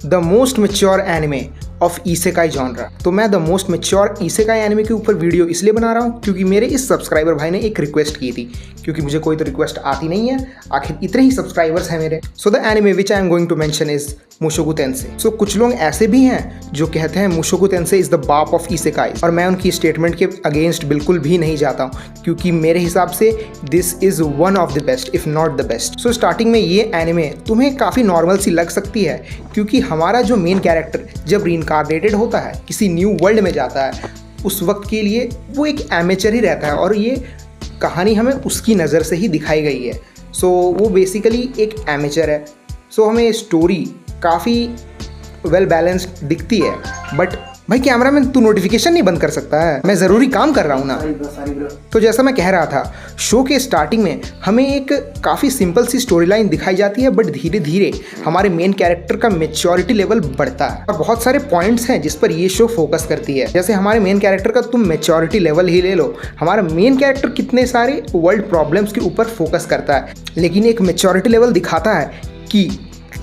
The most mature anime of isekai genre. तो मैं the most mature isekai anime के ऊपर वीडियो इसलिए बना रहा हूँ क्योंकि मेरे इस सब्सक्राइबर भाई ने एक रिक्वेस्ट की थी, क्योंकि मुझे कोई तो रिक्वेस्ट आती नहीं है, आखिर इतने ही सब्सक्राइबर्स हैं मेरे। So the anime which I am going to mention is Mushoku Tensei. So कुछ लोग ऐसे भी हैं जो कहते हैं मुशोगु टेंसेई इज द बाप ऑफ इसेकाई, और मैं उनकी स्टेटमेंट के अगेंस्ट बिल्कुल भी नहीं जाता हूँ, क्योंकि मेरे हिसाब से this is one of the best if not the best. So starting में ये एनिमे तुम्हें काफ़ी नॉर्मल सी लग सकती है, क्योंकि हमारा जो मेन कैरेक्टर जब रीइंकार्नेटेड होता है, किसी न्यू वर्ल्ड में जाता है, उस वक्त के लिए वो एक एमेचर ही रहता है, और ये कहानी हमें उसकी नज़र से ही दिखाई गई है। सो वो बेसिकली एक एमेचर है। सो हमें स्टोरी काफ़ी वेल बैलेंस्ड दिखती है। बट भाई कैमरामैन, तू नोटिफिकेशन नहीं बंद कर सकता है? मैं ज़रूरी काम कर रहा हूँ ना। तो जैसा मैं कह रहा था, शो के स्टार्टिंग में हमें एक काफ़ी सिंपल सी स्टोरी लाइन दिखाई जाती है, बट धीरे धीरे हमारे मेन कैरेक्टर का मेच्योरिटी लेवल बढ़ता है, और बहुत सारे पॉइंट्स हैं जिस पर ये शो फोकस करती है। जैसे हमारे मेन कैरेक्टर का तुम मेच्योरिटी लेवल ही ले लो, हमारा मेन कैरेक्टर कितने सारे वर्ल्ड प्रॉब्लम्स के ऊपर फोकस करता है, लेकिन एक मेच्योरिटी लेवल दिखाता है कि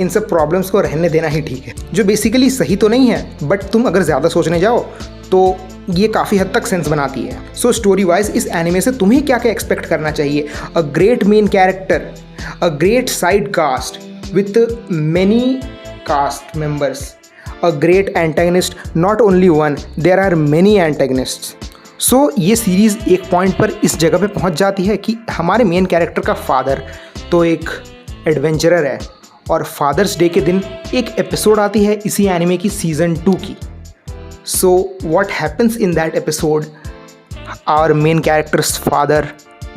इन सब प्रॉब्लम्स को रहने देना ही ठीक है, जो बेसिकली सही तो नहीं है, बट तुम अगर ज़्यादा सोचने जाओ तो ये काफ़ी हद तक सेंस बनाती है। सो स्टोरी वाइज इस एनिमे से तुम्हें क्या क्या एक्सपेक्ट करना चाहिए? A great main character, a great side cast with many cast members, a great antagonist, not only one, there are many antagonists. So ये सीरीज़ एक पॉइंट पर इस जगह पे पहुंच जाती है कि हमारे मेन कैरेक्टर का फादर तो एक एडवेंचरर है, और फादर्स डे के दिन एक एपिसोड आती है इसी एनिमे की सीज़न 2 की। So what happens in that episode? Our main characters father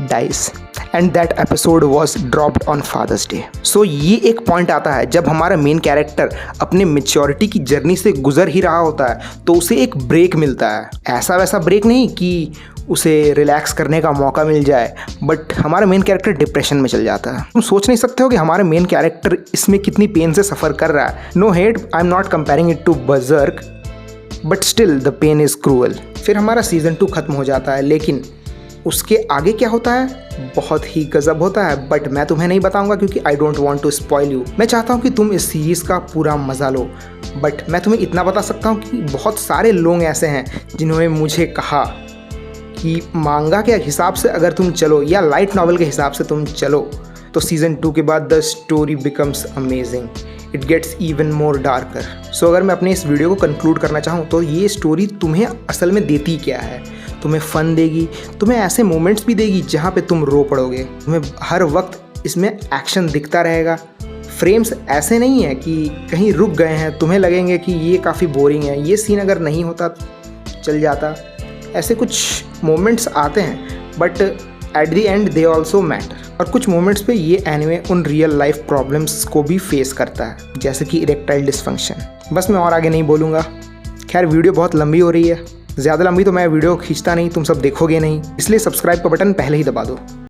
dies and that episode was dropped on father's day. So ये एक पॉइंट आता है जब हमारा मेन कैरेक्टर अपने मेच्योरिटी की जर्नी से गुजर ही रहा होता है, तो उसे एक ब्रेक मिलता है। ऐसा वैसा ब्रेक नहीं कि उसे रिलैक्स करने का मौका मिल जाए, बट हमारा मेन कैरेक्टर डिप्रेशन में चल जाता है। तुम सोच नहीं सकते हो कि हमारे मेन कैरेक्टर इसमें कितनी पेन से सफ़र कर रहा है। No hate, I am not comparing it to Berserk, but still the pain is cruel. फिर हमारा सीज़न 2 ख़त्म हो जाता है, लेकिन उसके आगे क्या होता है बहुत ही गजब होता है, बट मैं तुम्हें नहीं बताऊंगा क्योंकि I don't want to spoil you. मैं चाहता हूं कि तुम इस सीरीज़ का पूरा मज़ा लो, बट मैं तुम्हें इतना बता सकता हूं कि बहुत सारे लोग ऐसे हैं जिन्होंने मुझे कहा कि मांगा के हिसाब से अगर तुम चलो या लाइट नॉवल के हिसाब से तुम चलो तो सीज़न 2 के बाद the story becomes amazing, it gets even more darker. So अगर मैं अपने इस वीडियो को कंक्लूड करना चाहूँ तो ये स्टोरी तुम्हें असल में देती क्या है? तुम्हें फ़न देगी, तुम्हें ऐसे मोमेंट्स भी देगी जहाँ पे तुम रो पड़ोगे, तुम्हें हर वक्त इसमें एक्शन दिखता रहेगा। फ्रेम्स ऐसे नहीं है कि कहीं रुक गए हैं, तुम्हें लगेंगे कि ये काफ़ी बोरिंग है, ये सीन अगर नहीं होता चल जाता। ऐसे कुछ मोमेंट्स आते हैं, but at the and they also matter. और कुछ मोमेंट्स पे ये एनिमे उन रियल लाइफ प्रॉब्लम्स को भी फेस करता है, जैसे कि इरेक्टाइल डिसफंक्शन। बस मैं और आगे नहीं बोलूँगा। खैर वीडियो बहुत लंबी हो रही है, ज़्यादा लंबी तो मैं वीडियो खींचता नहीं, तुम सब देखोगे नहीं, इसलिए सब्सक्राइब का बटन पहले ही दबा दो।